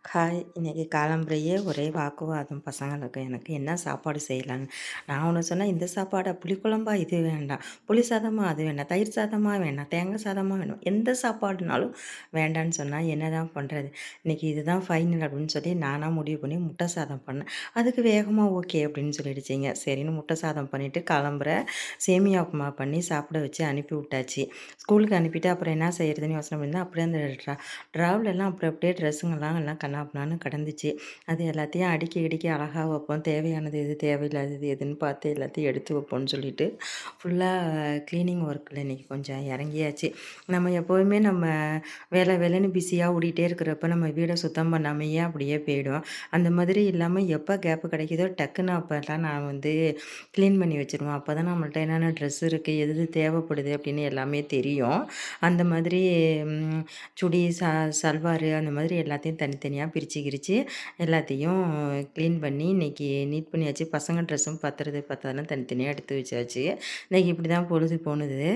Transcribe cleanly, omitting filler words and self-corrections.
Hi! இன்னைக்கு காலம்பறையே ஒரே வாக்குவாதம் பசங்களுக்கு எனக்கு என்ன சாப்பாடு செய்யலான்னு. நான் ஒண்ணு சொன்னேன், "இந்த சாப்பாடா? புளிக்குழம்பா? இது வேண்டாம். புளி சாதமா? அது வேண்டாம். தயிர் சாதமா வேண்டாம். தேங்காய் சாதமா வேணும்." எந்த சாப்பாடுனாலும் வேண்டான்னு சொன்னா என்னதான் பண்றது? இன்னைக்கு இதுதான் ஃபைனல் அப்படின்னு சொல்லி நானா முடிவு பண்ணி முட்டை சாதம் பண்ணேன். அதுக்கு வேகமா ஓகே அப்படின்னு சொல்லிடுச்சுங்க. சரின்னு முட்டை சாதம் பண்ணிட்டு கிளம்புற சேமியா உப்புமா பண்ணி சாப்பிட வச்சு அனுப்பி விட்டாச்சு. ஸ்கூலுக்கு அனுப்பிட்டு அப்புறம் என்ன செய்யறதுன்னு யோசனை பண்ணியிருந்தேன். அப்படியே அந்த ட்ராவலெல்லாம் அப்படி அப்படியே ட்ரெஸ்ஸுங்கலாம் எல்லாம் கன்னாபின்னான்னு கிடந்துச்சு. அது எல்லாத்தையும் அடுக்கி இடுக்கி அழகா வைப்போம். தேவையானது எது, தேவையில்லாதது எதுன்னு பார்த்து எல்லாத்தையும் எடுத்து வைப்போம்ன்னு சொல்லிட்டு, ஃபுல்லாக க்ளீனிங் ஒர்க்கில் இன்றைக்கி கொஞ்சம் இறங்கியாச்சு. நம்ம எப்போதுமே நம்ம வேலை வேலைன்னு பிஸியாக ஓடிட்டே இருக்கிறப்ப நம்ம வீடை சுத்தம் பண்ணாமையே அப்படியே போயிடும். அந்த மாதிரி இல்லாமல் எப்போ கேப்பு கிடைக்குதோ டக்குன்னு அப்போல்லாம் நான் வந்து க்ளீன் பண்ணி வச்சுருவேன். அப்போ தான் நம்மள்ட்ட என்னென்ன ட்ரெஸ் இருக்குது, எது எது தேவைப்படுது அப்படின்னு எல்லாமே தெரியும். அந்த மாதிரி ம் சுடி, சல்வாரு அந்த மாதிரி எல்லாத்தையும் தனித்தனியா பிரிச்சு கிரிச்சு எல்லாத்தையும் க்ளீன் பண்ணி இன்னைக்கு நீட் பண்ணியாச்சு. பசங்க ட்ரெஸ்ஸும் பத்துறது பத்தாதுன்னு தனித்தனியா எடுத்து வச்சாச்சு. இன்னைக்கு இப்படி தான் பொழுது போணுது.